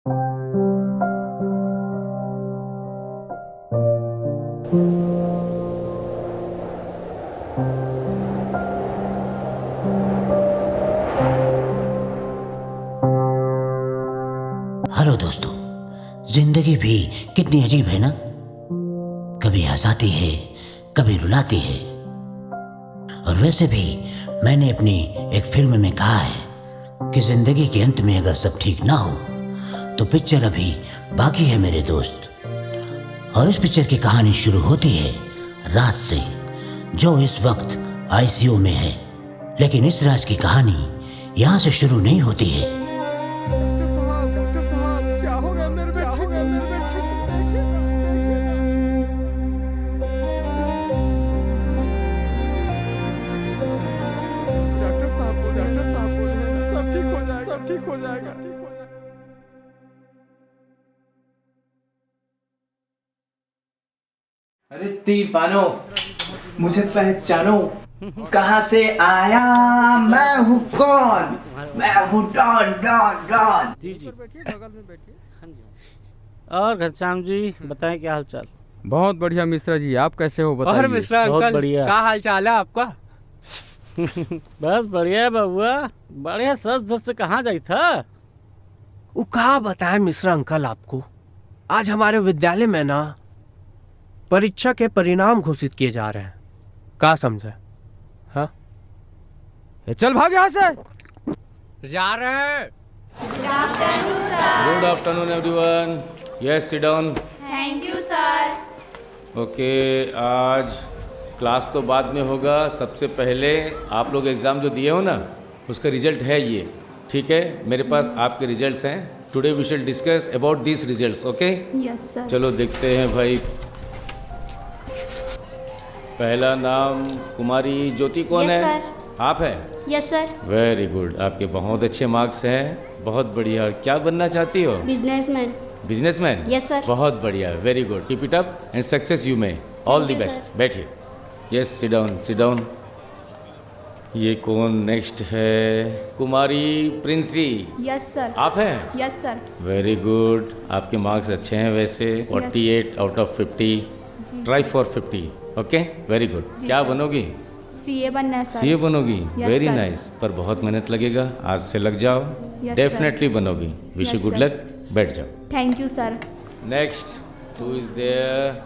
Hello दोस्तों, जिंदगी भी कितनी अजीब है ना। कभी हंसाती है, कभी रुलाती है। और वैसे भी मैंने अपनी एक फिल्म में कहा है कि जिंदगी के अंत में अगर सब ठीक ना हो तो पिक्चर अभी बाकी है मेरे दोस्त। और इस पिक्चर की कहानी शुरू होती है राज से, जो इस वक्त आईसीयू में है। लेकिन इस राज की कहानी यहाँ से शुरू नहीं होती है। डॉक्टर साहब, क्या हो गया मेरे बेटे को? देखिए ना। डॉक्टर साहब बोले हैं, सब ठीक हो जाएगा। अरे दीवानो, मुझे पहचानो। कहाँ से आया? मैं हूँ कौन? मैं हूँ डॉन डॉन डॉन। जी जी। बगल में बैठिए। और घनश्याम जी बताएं, क्या हाल चाल? बहुत बढ़िया मिश्रा जी, आप कैसे हो बताइए। और मिश्रा बहुत अंकल, बढ़िया। क्या हाल चाल है आपका? बस बढ़िया है बबुआ। बढ़िया सच धज से कहाँ जाई था? वो कहा बताए मिश्रा अंकल आपको, आज हमारे विद्यालय में ना परीक्षा के परिणाम घोषित किए जा रहे हैं। क्या समझे? हाँ, चल भाग यहाँ से। जा रहे हैं। Good afternoon everyone. Yes, sit down. Thank you sir. Okay, आज क्लास तो बाद में होगा। सबसे पहले आप लोग एग्ज़ाम जो दिए हो ना, उसका रिजल्ट है ये, ठीक है? मेरे पास आपके रिजल्ट्स हैं। Today we will discuss about this results, okay? Yes sir. चलो देखते हैं भाई। पहला नाम कुमारी ज्योति कौन Yes, है? sir. आप हैं? Yes sir. वेरी गुड, आपके बहुत अच्छे मार्क्स हैं। बहुत बढ़िया। और क्या बनना चाहती हो? बिजनेसमैन। बिजनेसमैन? Yes, sir. बहुत बढ़िया, very good. Keep it up and success you may. All the you, best. sir. बैठिए। Yes, sit down, sit down. ये कौन नेक्स्ट है? कुमारी प्रिंसी, यस सर। आप हैं? Yes sir. वेरी गुड, आपके मार्क्स अच्छे हैं वैसे। 48 out of 50। Try for 50, okay? Very good. क्या sir. बनोगी? सीए बनना है sir. CA बनोगी? Yes, very sir. Nice. पर बहुत मेहनत लगेगा, आज से लग जाओ। Yes, डेफिनेटली बनोगी। Wish you Yes, good sir. Luck. बैठ जाओ। Thank you sir. Next who is there?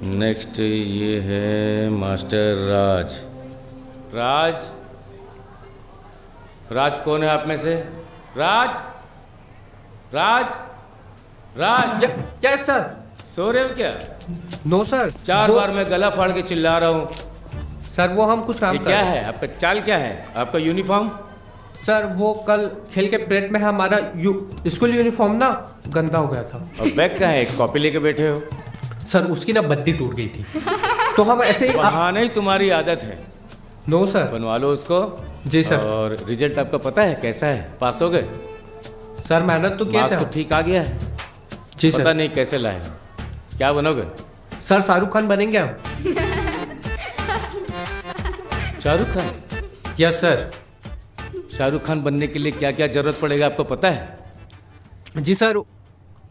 Next ये है मास्टर राज। राज, राज कौन है आप में से? राज, राज, राज। Yes sir. सो रहे हो क्या? No sir. 4 बार मैं गला फाड़ के चिल्ला रहा हूँ। सर वो हम कुछ काम ये कर क्या रहे हैं। है? आपका चाल क्या है? आपका यूनिफॉर्म? सर वो कल खेल के परेड में हमारा स्कूल यूनिफॉर्म ना गंदा हो गया था। और बैग का है? एक कॉपी लेके बैठे हो। सर उसकी ना बत्ती टूट गई थी, तो हम ऐसे ही बहाने ही तुम्हारी आदत है। No sir. बनवा लो उसको। जी सर। और रिजल्ट आपका पता है कैसा है? पास हो गए? सर मेहनत तो किए मार्क्स थे। तो ठीक आ गया है? जी पता सर। नहीं कैसे लाए। क्या बनोगे? सर शाहरुख खान बनेंगे हम। शाहरुख खान? Yes sir. शाहरुख खान बनने के लिए क्या क्या जरूरत पड़ेगा आपको पता है? जी सर।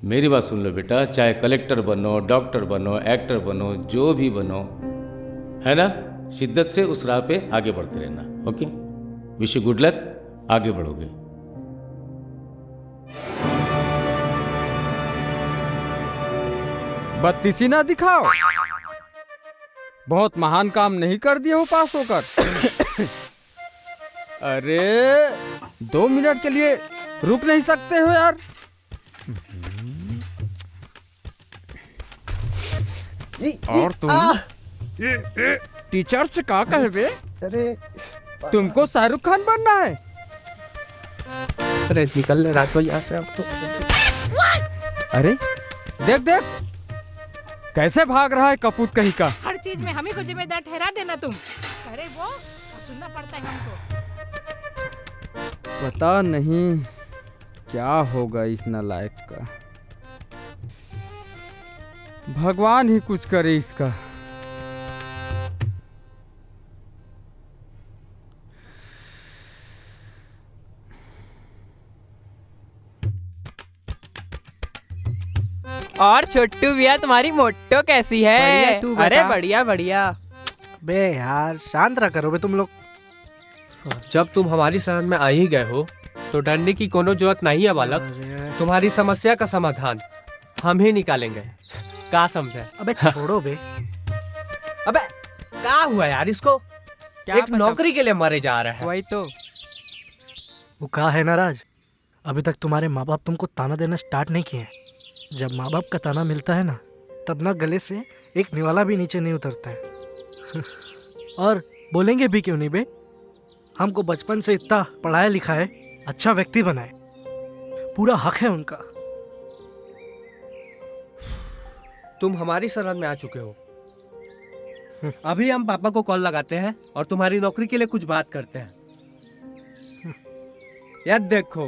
मेरी बात सुन लो बेटा, चाहे कलेक्टर बनो, डॉक्टर बनो, एक्टर बनो, जो भी बनो, है ना, शिद्दत से उस राह पे आगे बढ़ते रहना, okay? Wish you good luck, आगे बढ़ोगे। बत्तीसी ना दिखाओ। बहुत महान काम नहीं कर दिए हो पास होकर। अरे 2 मिनट के लिए रुक नहीं सकते हो यार? और तुम टीचर से क्या कहबे? अरे तुमको शाहरुख खान बनना है? अरे निकल ले रात को यहाँ से अब तो। अरे देख देख कैसे भाग रहा है कपूत कहीं का। हर चीज में हमें को जिम्मेदार ठहरा देना तुम। अरे वो सुनना पड़ता है हमको। पता नहीं क्या होगा इस नालायक का। भगवान ही कुछ करे इसका। और छोटू भैया तुम्हारी मोटो कैसी है? बढ़िया, तू बता। अरे बढ़िया बढ़िया। बे यार शांत रहा करो बे तुम लोग। जब तुम हमारी शरण में आ ही गए हो तो डरने की कोनो जरूरत नहीं है बालक। तुम्हारी समस्या का समाधान हम ही निकालेंगे। क्या समझे? अबे छोड़ो बे। अबे क्या हुआ यार इसको? एक पता? नौकरी के लिए मरे जा रहे हैं। वही तो। वो कहा है ना राज, अभी तक तुम्हारे माँ बाप तुमको ताना देना स्टार्ट नहीं किए हैं। जब माँ बाप का ताना मिलता है ना, तब ना गले से एक निवाला भी नीचे नहीं उतरता है। और बोलेंगे भी क्यों नहीं बे, हमको बचपन से इतना पढ़ाया लिखाया, अच्छा व्यक्ति बनाए, पूरा हक है उनका। तुम हमारी शरण में आ चुके हो। अभी हम पापा को कॉल लगाते हैं और तुम्हारी नौकरी के लिए कुछ बात करते हैं। यार देखो,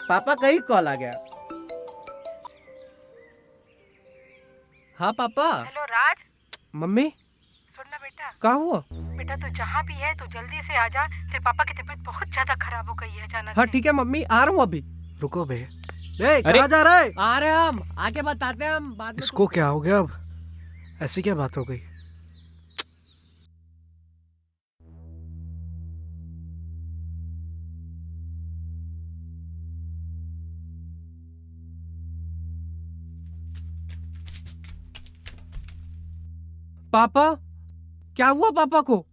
पापा का ही कॉल आ गया। हाँ पापा। हेलो राज। मम्मी सुन ना बेटा। क्या हुआ? बेटा तू जहाँ भी है तो जल्दी से आ जा। तेरे पापा की तबीयत बहुत ज्यादा खराब हो गई है अचानक हाँ से। ठीक है मम्मी, आ रहा हूँ अभी। रुको बे। कहाँ जा रहा है? आ रहे हैं हम, आके बताते हैं हम बाद में। इसको क्या हो गया अब? ऐसी क्या बात हो गई? पापा क्या हुआ पापा को?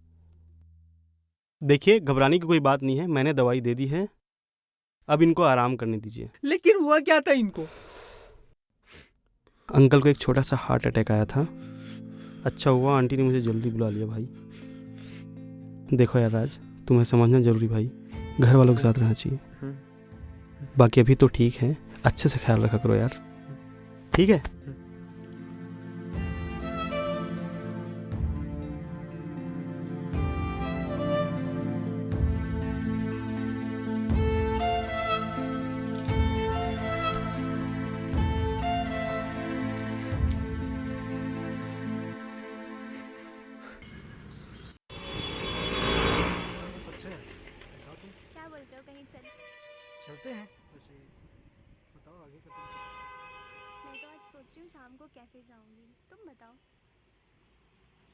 देखिए, घबराने की कोई बात नहीं है, मैंने दवाई दे दी है, अब इनको आराम करने दीजिए। लेकिन हुआ क्या था इनको? अंकल को एक छोटा सा हार्ट अटैक आया था। अच्छा हुआ आंटी ने मुझे जल्दी बुला लिया भाई। देखो यार राज, तुम्हें समझना जरूरी भाई, घर वालों के साथ रहना चाहिए। बाकी अभी तो ठीक है, अच्छे से ख्याल रखा करो यार, ठीक है? क्या बोलते हो, कहीं चलते हैं वैसे। बताओ आगे का तुम। मैं तो आज सोच रही हूँ शाम को कैफे जाऊंगी, तुम बताओ।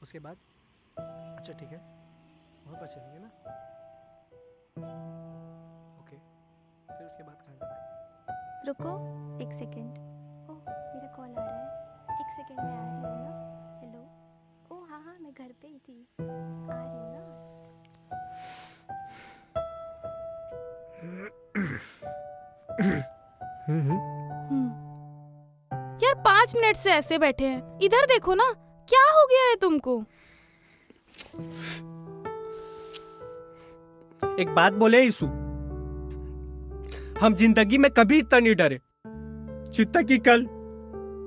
उसके बाद अच्छा ठीक है, वहाँ पर चलेंगे ना। ओके, फिर उसके बाद कहाँ जाना है? रुको एक सेकेंड। ओह मेरा कॉल आ रहा है, एक सेकेंड में आ रही हूँ ना। हेलो। ओह हाँ हाँ मैं घर पे ही थी, आ रही हूँ ना। यार 5 मिनट से ऐसे बैठे हैं, इधर देखो ना, क्या हो गया है तुमको? एक बात बोले यीशु, हम जिंदगी में कभी इतना नहीं डरे जितना कि कल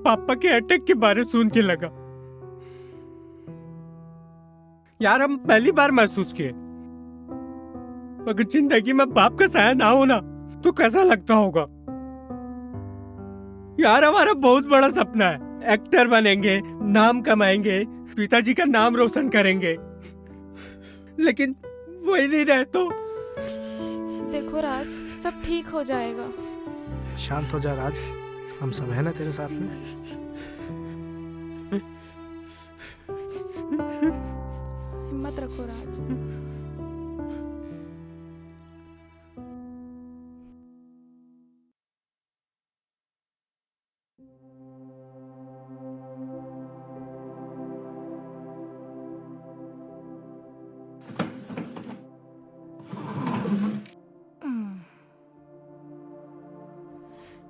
पापा के अटैक के बारे सुन के लगा। यार हम पहली बार महसूस किए, अगर जिंदगी में बाप का साया ना हो ना तो कैसा लगता होगा। यार हमारा बहुत बड़ा सपना है, एक्टर बनेंगे, नाम कमाएंगे, पिताजी का नाम रोशन करेंगे, लेकिन वही नहीं रहे तो। देखो राज, सब ठीक हो जाएगा। शांत हो जा राज, हम सब है ना तेरे साथ में। हिम्मत रखो राज।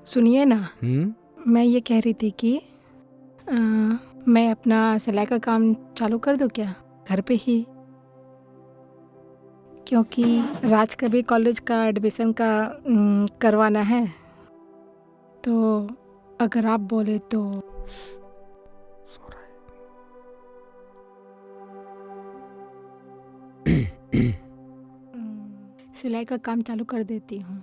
सुनिए ना, मैं ये कह रही थी कि मैं अपना सिलाई का काम चालू कर दूं क्या घर पे ही, क्योंकि राज का भी कॉलेज का एडमिशन का करवाना है, तो अगर आप बोले तो। सिलाई का काम चालू कर देती हूँ।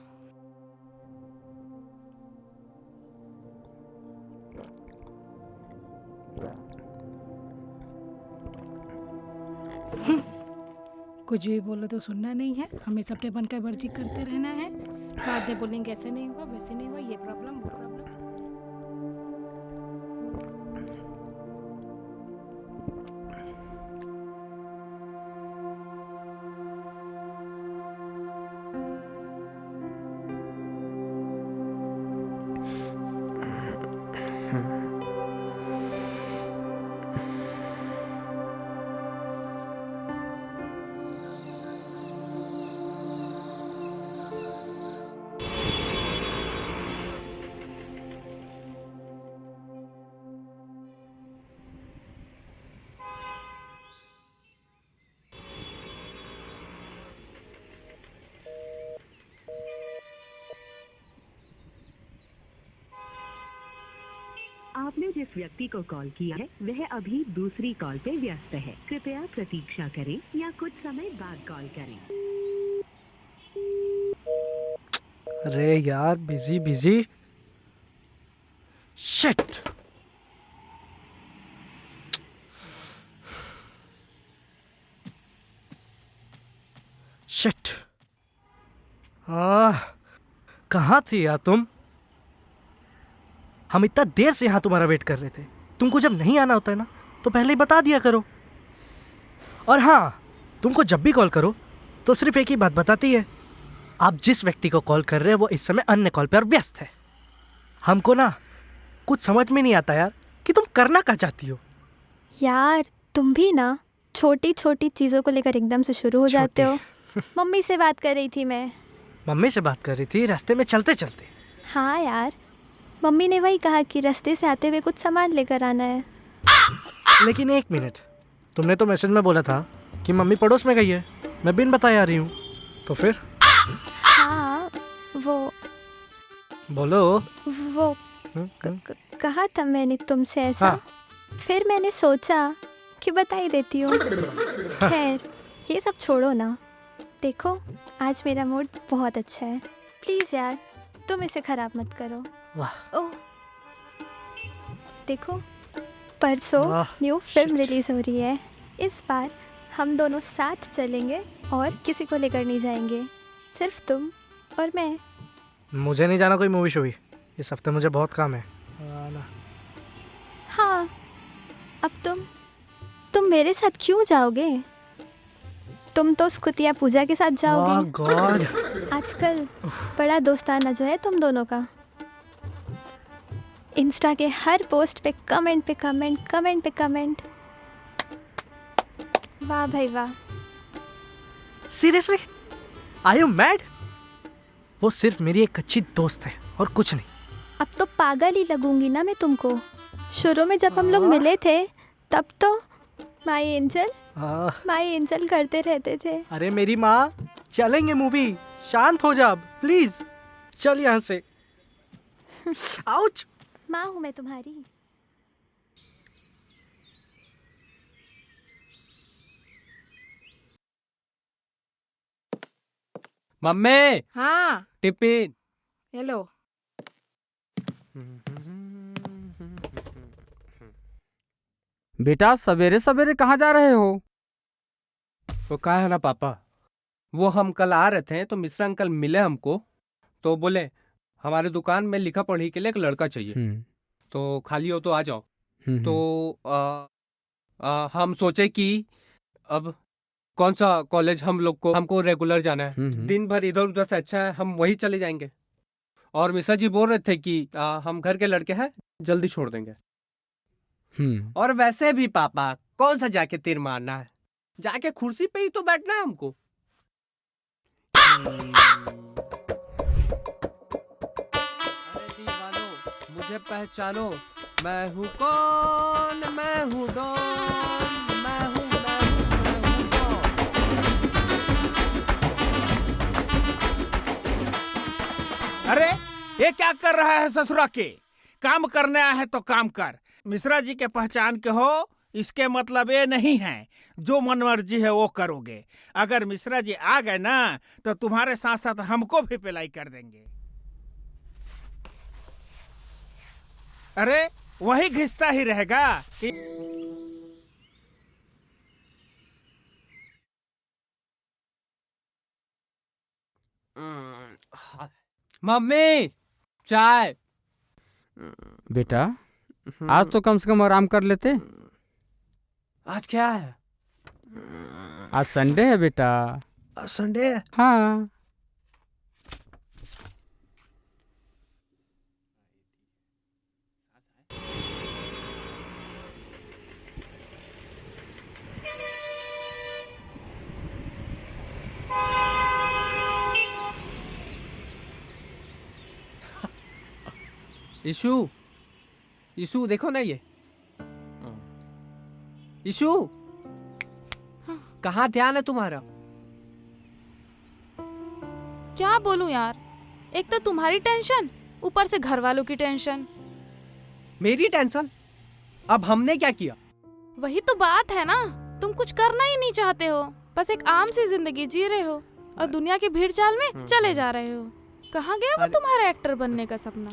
कुछ भी बोलो तो सुनना नहीं है, हमेशा अपने बन का मर्जी करते रहना है। बाद में बोलेंगे ऐसे नहीं हुआ, वैसे नहीं हुआ, ये प्रॉब्लम वो प्रॉब्लम। जिस व्यक्ति को कॉल किया है वह अभी दूसरी कॉल पे व्यस्त है। कृपया प्रतीक्षा करें या कुछ समय बाद कॉल करें। अरे यार, बिजी बिजी। शिट। शिट। कहाँ थी यार तुम? हम इतना देर से यहाँ तुम्हारा वेट कर रहे थे। तुमको जब नहीं आना होता है ना तो पहले ही बता दिया करो। और हाँ, तुमको जब भी कॉल करो तो सिर्फ एक ही बात बताती है, आप जिस व्यक्ति को कॉल कर रहे हैं वो इस समय अन्य कॉल पर व्यस्त है। हमको ना कुछ समझ में नहीं आता यार कि तुम करना क्या चाहती हो। यार तुम भी ना छोटी छोटी चीज़ों को लेकर एकदम से शुरू हो जाते हो। मम्मी से बात कर रही थी मैं। मम्मी से बात कर रही थी रास्ते में चलते चलते? हाँ यार, मम्मी ने वही कहा कि रास्ते से आते हुए कुछ सामान लेकर आना है। लेकिन एक मिनट, तुमने तो मैसेज में बोला था कि मम्मी पड़ोस में गई है, मैं बिन बताए आ रही हूँ। तो फिर? हाँ वो बोलो। वो कहा था मैंने तुमसे ऐसा। हाँ। फिर मैंने सोचा कि बता ही देती हूँ। खैर ये सब छोड़ो ना। देखो आज मेरा मूड बहुत अच्छा है, प्लीज़ यार तुम इसे ख़राब मत करो। वाह। ओह देखो, परसों न्यू फिल्म रिलीज़ हो रही है। इस बार हम दोनों साथ चलेंगे और किसी को लेकर नहीं जाएंगे, सिर्फ तुम और मैं। मुझे नहीं जाना कोई मूवी शूवी, इस हफ्ते मुझे बहुत काम है। आना। हाँ, अब तुम मेरे साथ क्यों जाओगे? तुम तो स्कुतिया पूजा के साथ जाओगे। ओह गॉड। आजकल बड़ा दोस्ताना जो है तुम दोनों का। इंस्टा के हर पोस्ट पे कमेंट पे कमेंट, कमेंट पे कमेंट। वाह भाई वाह। सीरियसली? Are you mad? वो सिर्फ मेरी एक अच्छी दोस्त है और कुछ नहीं। अब तो पागल ही लगूंगी ना मैं तुमको। शुरू में जब हम लोग मिले थे तब तो माय एंजल करते रहते थे। अरे मेरी माँ, चलेंगे मूवी, शांत हो जा प्लीज, चल यहाँ से। आउच। माँ हूँ मैं तुम्हारी। मम्मी हाँ टिफिन। हेलो। बेटा सवेरे सवेरे कहाँ जा रहे हो? वो कहा है ना पापा, वो हम कल आ रहे थे तो मिश्रा अंकल मिले हमको, तो बोले हमारे दुकान में लिखा पढ़ी के लिए एक लड़का चाहिए, तो खाली हो तो आ जाओ। तो हम सोचे कि अब कौन सा कॉलेज हमको रेगुलर जाना है, दिन भर इधर उधर से अच्छा है हम वही चले जाएंगे। और मिश्रा जी बोल रहे थे कि हम घर के लड़के हैं, जल्दी छोड़ देंगे। और वैसे भी पापा कौन सा जाके तीर मारना है, जाके कुर्सी पे ही तो बैठना है हमको। अरे दीवानो मुझे पहचानो, मैं हूँ कौन, मैं हूँ डॉन, मैं हूँ डॉन। अरे ये क्या कर रहा है ससुरा के? काम करने आया है तो काम कर। मिश्रा जी के पहचान के हो इसके मतलब ये नहीं है जो मन मर्जी है वो करोगे। अगर मिश्रा जी आ गए ना तो तुम्हारे साथ साथ हमको भी पिलाई कर देंगे। अरे वही घिसता ही रहेगा कि... मम्मी चाय। बेटा आज तो कम से कम आराम कर लेते। आज क्या है? आज संडे है बेटा। संडे है? हाँ। इशू देखो ना ये। इशू कहाँ ध्यान है तुम्हारा? क्या बोलूं यार, एक तो तुम्हारी टेंशन, ऊपर से घर वालों की टेंशन। मेरी टेंशन? अब हमने क्या किया? वही तो बात है ना, तुम कुछ करना ही नहीं चाहते हो, बस एक आम सी जिंदगी जी रहे हो और दुनिया की भीड़ चाल में चले जा रहे हो। कहाँ गया वो तुम्हारा एक्टर बनने का सपना,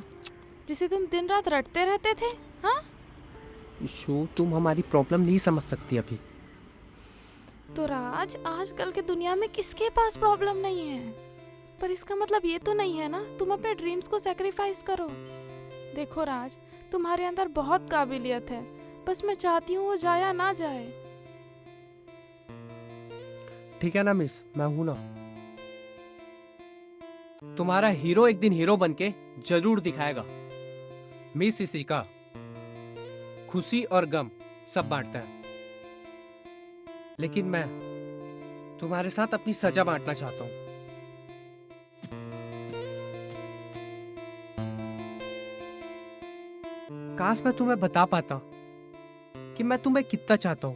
जिसे तुम दिन रात रटते रहते थे? हाँ ईशु, तुम हमारी प्रॉब्लम नहीं समझ सकती अभी। तो राज, आजकल के दुनिया में किसके पास प्रॉब्लम नहीं है? पर इसका मतलब ये तो नहीं है ना तुम अपने ड्रीम्स को सैक्रिफाइस करो। देखो राज, तुम्हारे अंदर बहुत काबिलियत है, बस मैं चाहती हूँ वो जाया ना जाए। ठीक है ना मिस, मैं हूं ना। तुम्हारा हीरो एक दिन हीरो बनके जरूर दिखाएगा। मिस इसी का खुशी और गम सब बांटता है, लेकिन मैं तुम्हारे साथ अपनी सजा बांटना चाहता हूं। काश मैं तुम्हें बता पाता कि मैं तुम्हें कितना चाहता हूं।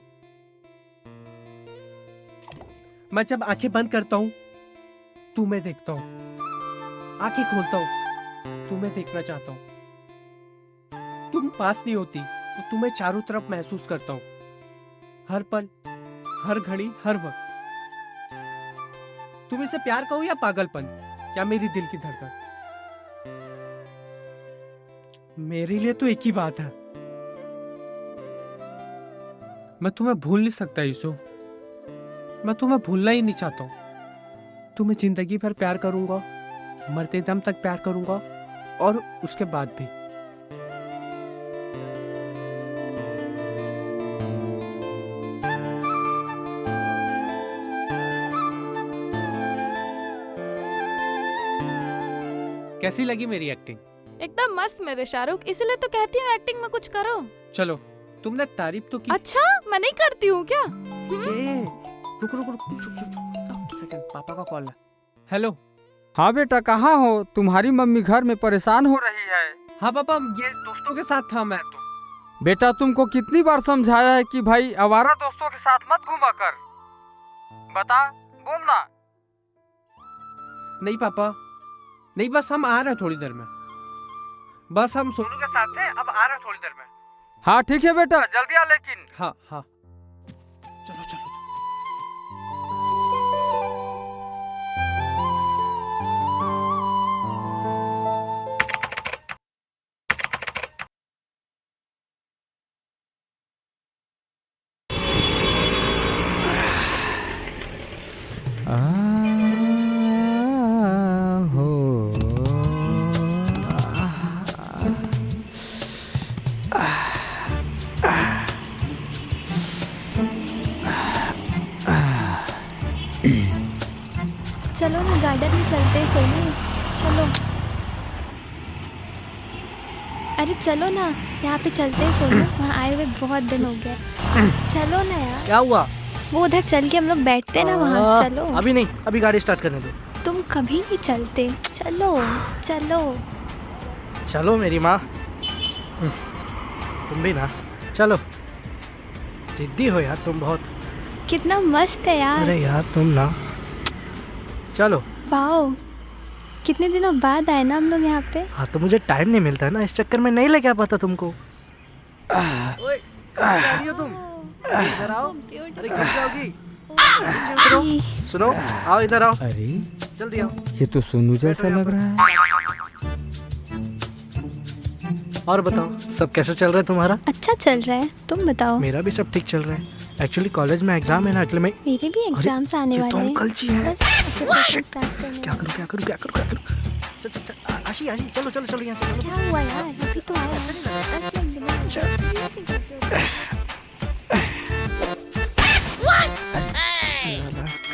मैं जब आंखें बंद करता हूं तुम्हें देखता हूं, आंखें खोलता हूं तुम्हें देखना चाहता हूं। तुम पास नहीं होती तो तुम्हें चारों तरफ महसूस करता हूं, हर पल, हर घड़ी, हर वक्त। तुम इसे प्यार कहो या पागलपन, या मेरी दिल की धड़कन, मेरे लिए तो एक ही बात है। मैं तुम्हें भूल नहीं सकता ईशु, मैं तुम्हें भूलना ही नहीं चाहता हूं। तुम्हें जिंदगी भर प्यार करूंगा, मरते दम तक प्यार करूंगा, और उसके बाद भी। कैसी लगी मेरी एक्टिंग? एकदम मस्त मेरे शाहरुख, इसीलिए तो कहती हूँ एक्टिंग में कुछ करो। चलो, तुमने तारीफ तो की। अच्छा, मैं नहीं करती हूँ क्या? रुक रुक रुक सेकंड, पापा का कॉल है। हेलो। हाँ बेटा, कहाँ हो? तुम्हारी मम्मी घर में परेशान हो रही है। हाँ पापा, ये दोस्तों के साथ था मैं तो। बेटा, तुमको कितनी बार समझाया है कि भाई आवारा दोस्तों के साथ मत घूमा कर। बता, बोलना। नहीं पापा, नहीं, बस हम आ रहे हैं थोड़ी देर में। बस हम सोनू के साथ थे, अब आ रहे हैं थोड़ी देर में। हाँ ठीक है बेटा, जल्दी आ लेकिन। हाँ हाँ, चलो चलो। चलो ना गार्डन में चलते हैं सोनू, चलो। अरे चलो ना, यहाँ पे चलते हैं सोनू, वहाँ आए हुए बहुत दिन हो गए। चलो ना यार। क्या हुआ? वो उधर चल के हम लोग बैठते हैं ना वहाँ, चलो। अभी नहीं, अभी गाड़ी स्टार्ट करने दो। तुम कभी नहीं चलते, चलो चलो। चलो मेरी माँ, तुम भी ना, चलो। जिद्दी हो यार तुम बहुत। कितना मस्त है यार। अरे यार तुम ना, चलो। वाओ, कितने दिनों बाद आए ना हम लोग यहाँ पे। हाँ तो मुझे टाइम नहीं मिलता है ना, इस चक्कर में नहीं लेके आ पाता तुमको। ओए, कहाँ जा रही हो तुम? इधर आओ। अरे गिर जाओगी। नीचे उतरो। सुनो, आओ इधर आओ। अरे जल्दी आओ। ये तो सोनू जैसा लग रहा है। और बताओ, सब कैसे चल रहा है तुम्हारा? अच्छा चल रहा है, तुम बताओ। मेरा भी सब ठीक चल रहा है। एक्चुअली कॉलेज में एग्जाम है ना, अगले में। मेरे भी एग्जाम्स आने वाले हैं। कल जी है। क्या करूं क्या करूं क्या करूं क्या करूं? चल चल चल, आशी आशी, चलो चलो चलो यहाँ से चलो। क्या हुआ यार, अभी तो आया 10 मिनट।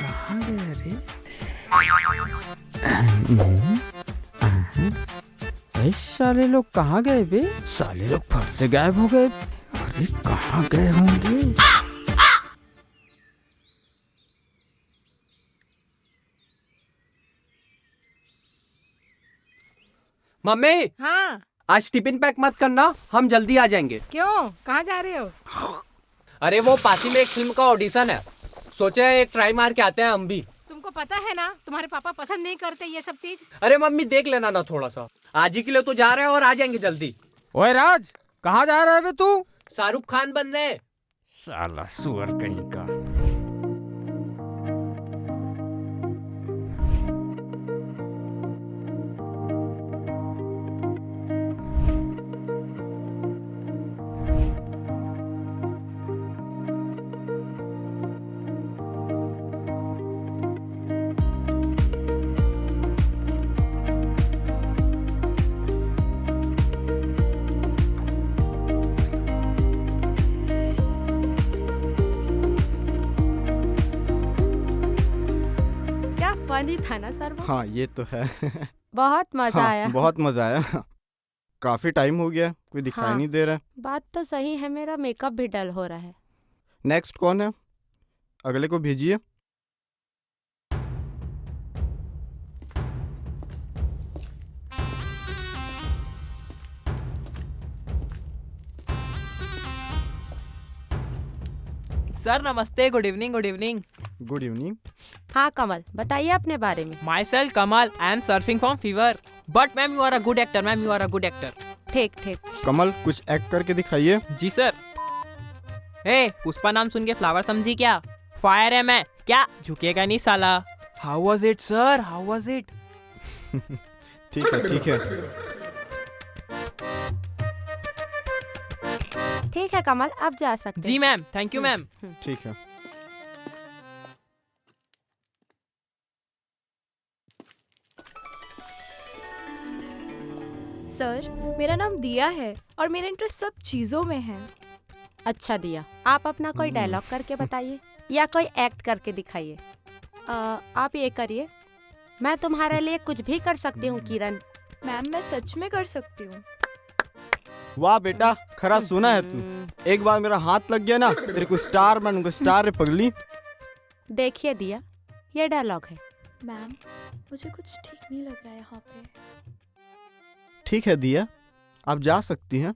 कहाँ गए रे? साले लोग कहाँ गए बे? साले लोग फट से गायब हो गए। अरे कहाँ गए होंगे? मम्मी। हाँ। आज टिफिन पैक मत करना, हम जल्दी आ जाएंगे। क्यों, कहाँ जा रहे हो? अरे वो पास ही में एक फिल्म का ऑडिशन है, सोचे एक ट्राई मार के आते हैं हम भी। तुमको पता है ना, तुम्हारे पापा पसंद नहीं करते ये सब चीज। अरे मम्मी देख लेना ना थोड़ा सा, आज ही के लिए तो जा रहे हैं और आ जाएंगे जल्दी। ओए राज, कहाँ जा रहा है बे तू? शाहरुख खान बनने। साला सुअर कहीं का। फनी था ना सर वो? हाँ ये तो है। बहुत मजा हाँ, आया। बहुत मजा आया। काफी टाइम हो गया, कोई दिखाई हाँ, नहीं दे रहा है। बात तो सही है, मेरा मेकअप भी डल हो रहा है। नेक्स्ट कौन है? अगले को भेजिए। सर नमस्ते, good evening. Good evening. Good evening. हाँ कमल, बताइए अपने बारे में। Myself Kamal, I am surfing from fever. But ma'am you are a good actor, ma'am you are a good actor. ठीक ठीक। कमल कुछ एक्ट करके दिखाइए। जी सर। हे पुष्पा नाम सुन के फ्लावर समझी क्या? फायर है मैं, क्या झुकेगा नहीं साला। How was it sir, how was it? ठीक है ठीक है। ठीक है कमल, आप जा सकते। जी मैम, थैंक यू मैम। ठीक है। सर मेरा नाम दिया है और मेरा इंटरेस्ट सब चीजों में है। अच्छा दिया, आप अपना कोई डायलॉग करके बताइए या कोई एक्ट करके दिखाइए। आप ये करिए, मैं तुम्हारे लिए कुछ भी कर सकती हूँ किरण। मैम मैं सच में कर सकती हूँ। वाह बेटा, खरा सुना है तू। एक बार मेरा हाथ लग गया ना, तेरे को स्टार बनूंगा, स्टार रे पगली। देखिए दिया, ये डायलॉग है। मैम मुझे कुछ ठीक नहीं लग रहा है यहाँ पे। ठीक है दिया, आप जा सकती हैं।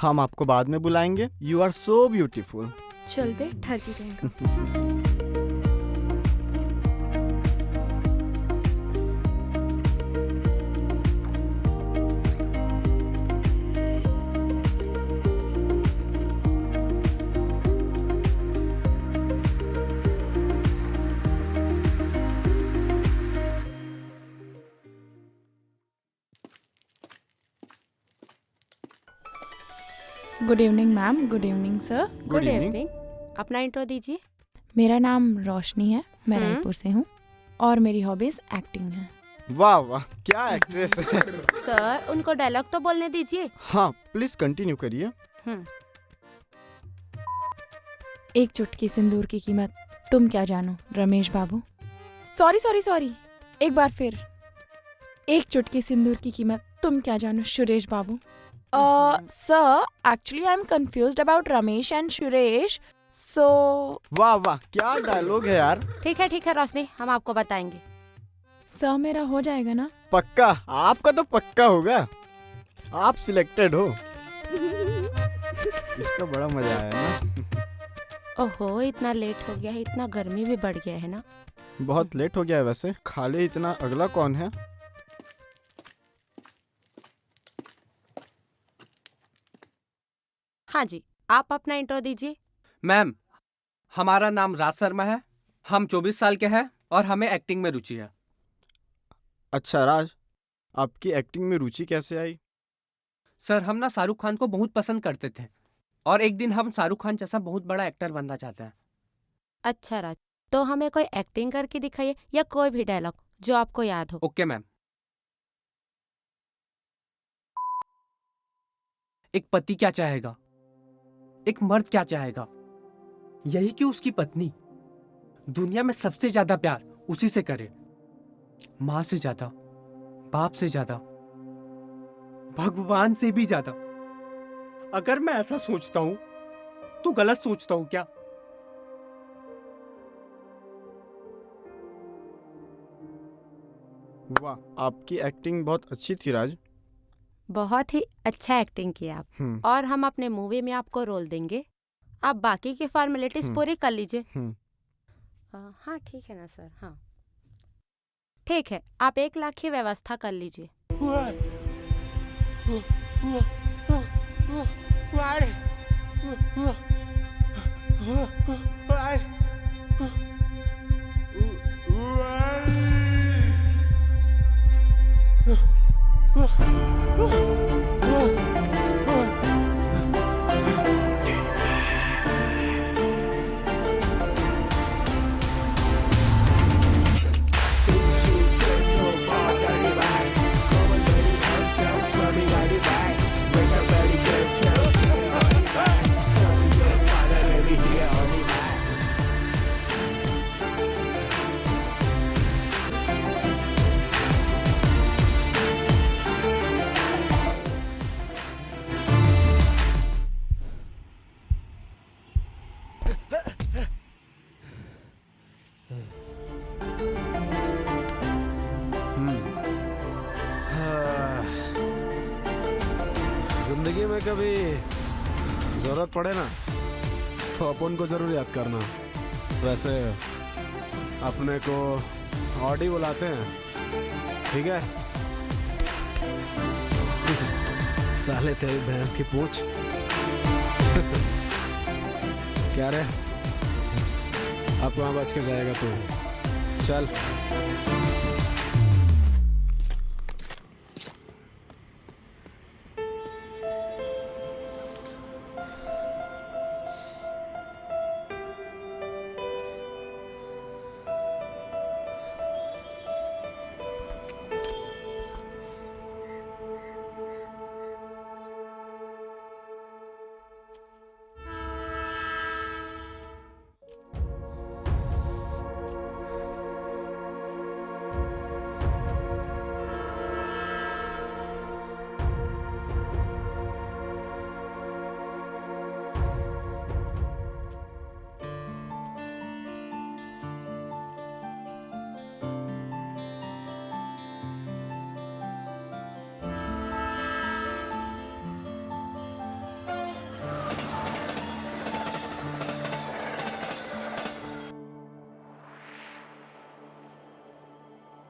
हम आपको बाद में बुलाएंगे। You are so beautiful. चल बे ठरकी कहेगा। Good evening ma'am. Good evening sir. Good evening. अपना इंट्रो दीजिए। मेरा नाम रोशनी है, मैं रायपुर से हूँ और मेरी हॉबीज एक्टिंग है। वाह वाह, क्या एक्ट्रेस है। सर उनको डायलॉग तो बोलने दीजिए। हाँ प्लीज कंटिन्यू करिए। एक चुटकी सिंदूर की कीमत तुम क्या जानो रमेश बाबू। सॉरी सॉरी सॉरी, एक बार फिर। एक चुटकी सिंदूर की कीमत तुम क्या जानो Suresh Babu. Sir actually I am confused about Ramesh and Suresh, so. वाह वाह, क्या डायलॉग है यार। ठीक है रोशनी, हम आपको बताएंगे। सर मेरा हो जाएगा ना? पक्का, आपका तो पक्का होगा। आप सिलेक्टेड हो। इसका बड़ा मजा आया ना। ओहो इतना लेट हो गया है, इतना गर्मी भी बढ़ गया है ना। बहुत लेट हो गया है वैसे। खाली इतना, अगला कौन है? हाँ जी, आप अपना इंट्रो दीजिए। मैम हमारा नाम राज शर्मा है, हम 24 साल के हैं और हमें एक्टिंग में रुचि है। अच्छा राज, आपकी एक्टिंग में रुचि कैसे आई? सर हम ना शाहरुख खान को बहुत पसंद करते थे और एक दिन हम शाहरुख खान जैसा बहुत बड़ा एक्टर बनना चाहते हैं। अच्छा राज, तो हमें कोई एक्टिंग करके दिखाइए या कोई भी डायलॉग जो आपको याद हो। Okay ma'am. एक पति क्या चाहेगा, एक मर्द क्या चाहेगा, यही कि उसकी पत्नी दुनिया में सबसे ज्यादा प्यार उसी से करे। माँ से ज्यादा, बाप से ज्यादा, भगवान से भी ज्यादा। अगर मैं ऐसा सोचता हूं तो गलत सोचता हूं क्या? वाह, आपकी एक्टिंग बहुत अच्छी थी राज। बहुत ही अच्छा एक्टिंग किया आप। और हम अपने मूवी में आपको रोल देंगे। आप बाकी की फॉर्मेलिटीज पूरी कर लीजिए। हाँ ठीक है ना सर। हाँ ठीक है, आप 1 लाख की व्यवस्था कर लीजिए। जिंदगी में कभी जरूरत पड़े ना तो अपन को जरूर याद करना। वैसे अपने को ऑडी बुलाते हैं, ठीक है? साले तेरी भैंस की पूंछ। क्या रे, अब कहाँ बच के जाएगा तू? चल।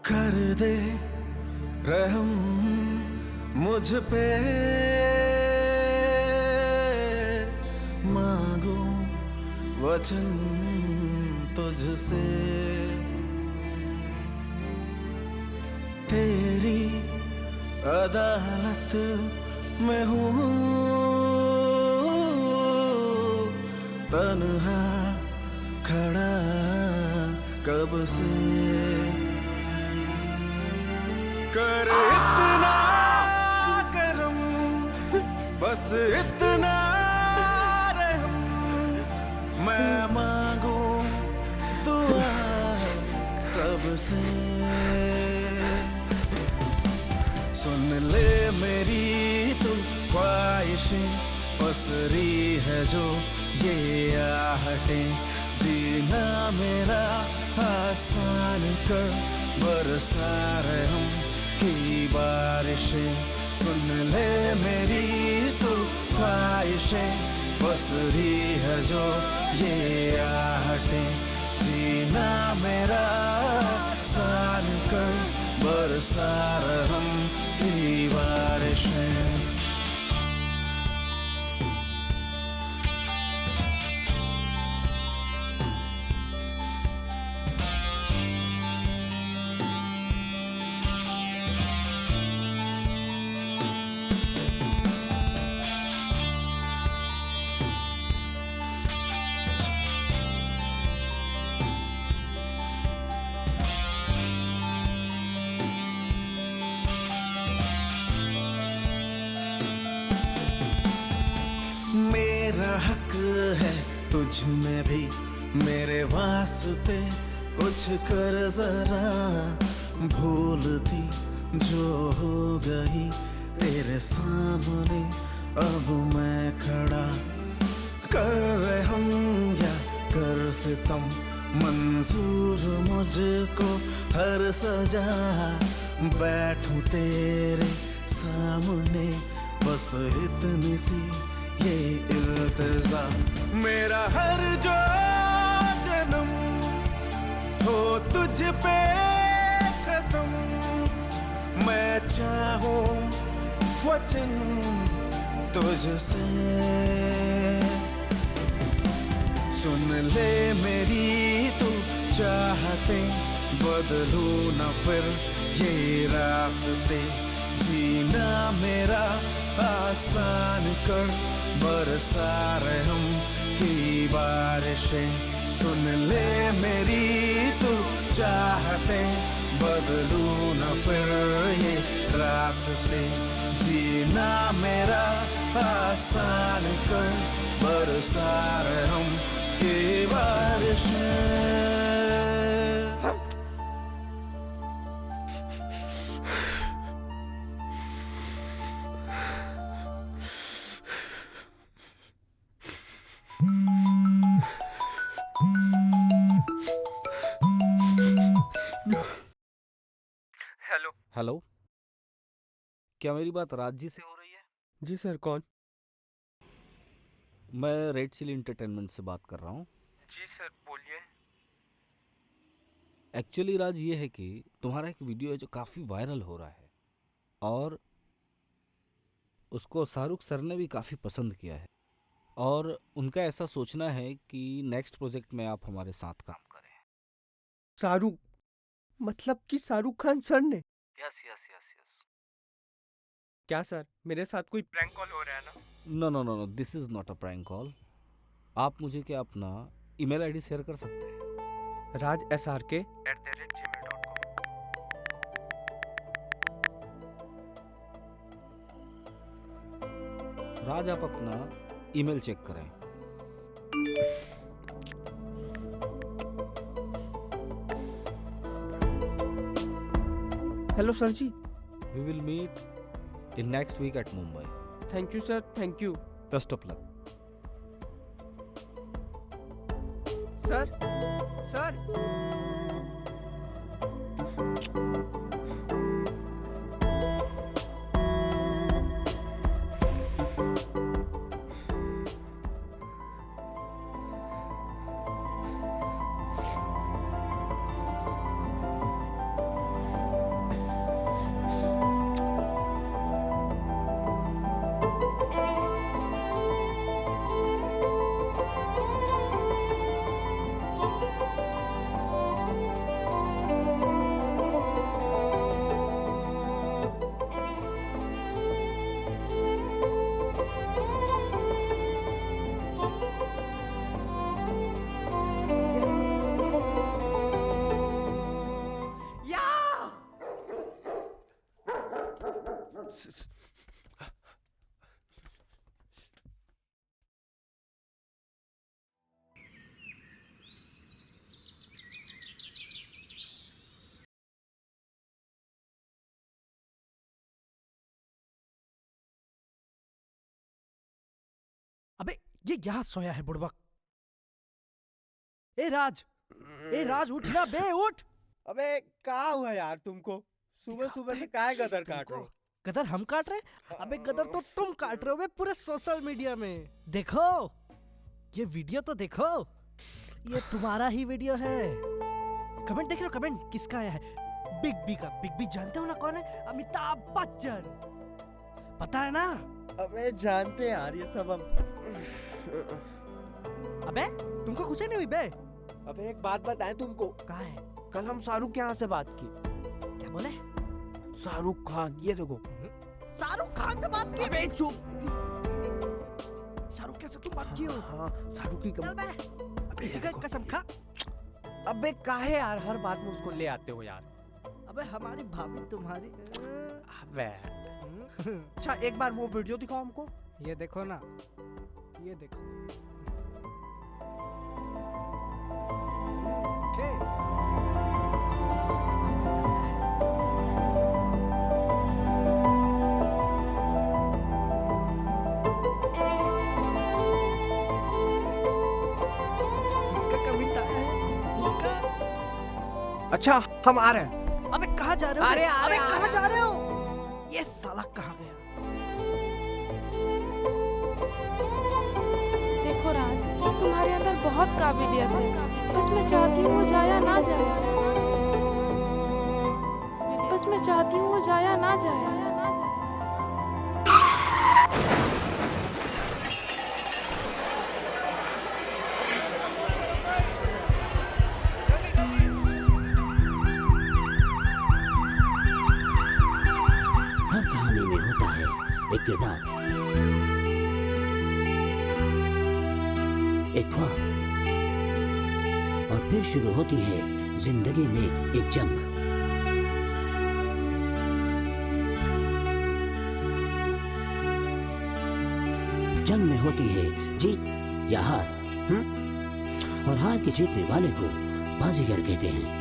कर दे रहम मुझ पे, मांगो वचन तुझसे, तेरी अदालत में हूँ तन्हा खड़ा कब से। कर इतना करम, बस इतना रहम, मैं मांगू दुआ सबसे। सुन ले मेरी तू ख्वाहिशें, पसरी है जो ये आहटें, जीना मेरा आसान कर, बरसा रहम की बारिशें। सुन ले मेरी तू ख्वाहिशें, बसरी है जो ये आहटें, जीना मेरा आसान कर, बरसा रहम की बारिशें। मेरा हक है तुझ में भी, मेरे वास्ते कुछ कर जरा, भूलती जो हो गई तेरे सामने अब मैं खड़ा। कर रहम या कर सितम, मंजूर मुझको हर सजा, बैठूं तेरे सामने बस इतनी सी ये इल्तिजा। मेरा हर जो जन्म हो तुझ पे खत्म, मैं चाहूं वचन तुझसे। सुन ले मेरी तू चाहते, बदलू न फिर ये रास्ते, जीना मेरा आसान कर, बरसा रहम की बारिशें। सुन ले मेरी तू चाहते, बदलू न फिर ये रास्ते, जीना मेरा आसान कर, बरसा रहम की बारिशें। हेलो, क्या मेरी बात राज जी से हो रही है? जी सर, कौन? मैं रेड चिली एंटरटेनमेंट से बात कर रहा हूँ। जी सर, बोलिए। एक्चुअली राज ये है कि तुम्हारा एक वीडियो है जो काफ़ी वायरल हो रहा है और उसको शाहरुख सर ने भी काफ़ी पसंद किया है और उनका ऐसा सोचना है कि नेक्स्ट प्रोजेक्ट में आप हमारे साथ काम करें। शाहरुख मतलब कि शाहरुख खान सर ने? Yes yes yes yes. क्या सर, मेरे साथ कोई प्रैंक कॉल हो रहा है ना? No no no no, this is not a prank call. आप मुझे क्या अपना ईमेल आईडी शेयर कर सकते हैं? raj@gmail.com। राज, आप अपना ईमेल चेक करें। Hello sir ji. We will meet in next week at Mumbai. Thank you sir, thank you. Best of luck. Sir sir अबे ये यहाँ सोया है बुड़बक। ए राज उठ ना बे, उठ। अबे कहा हुआ यार तुमको? सुबह सुबह से काहे गदर काट रहे हो? गदर हम काट रहे? अबे गदर तो तुम काट रहे हो बे पूरे सोशल मीडिया में। देखो ये वीडियो तो देखो, ये तुम्हारा ही वीडियो है। कमेंट देख लो, कमेंट किसका आया है? बिग बी का। बिग बी जानते हो ना कौन है? अमिताभ बच्चन, पता है ना? अबे जानते हैं यार ये सब हम। अबे तुमको खुशी नहीं हुई बे? अबे एक बात बताएं तुमको। कहाँ है? कल हम शाहरुख के यहाँ से बात की। क्या बोले? शाहरुख खान, ये देखो। शाहरुख खान से बात की? अबे चुप। शाहरुख खान से तुम बात की हो? हाँ, शाहरुख की चल बे, अबे इसी का कसम खा। अबे काहे यार हर बात में उसको ले आते हो यार? अबे हमारी भाभी तुम्हारी। अबे अच्छा एक बार वो वीडियो दिखाओ हमको। ये देखो ना, ये देखो। इसका कमेंट आया है, इसका। अच्छा हम आ रहे हैं। अबे कहाँ जा रहे हो? अरे अबे कहाँ जा रहे हो? ये साला कहाँ गया? देखो राज, तुम्हारे अंदर बहुत काबिलियत है, बस मैं चाहती हूँ वो जाया ना जाए। बस मैं चाहती हूँ वो जाया ना जाए। एक किरदार, एक ख्वाब, और फिर शुरू होती है जिंदगी में एक जंग। जंग में होती है जीत या हार, और हार की जीतने वाले को बाजीगर कहते हैं।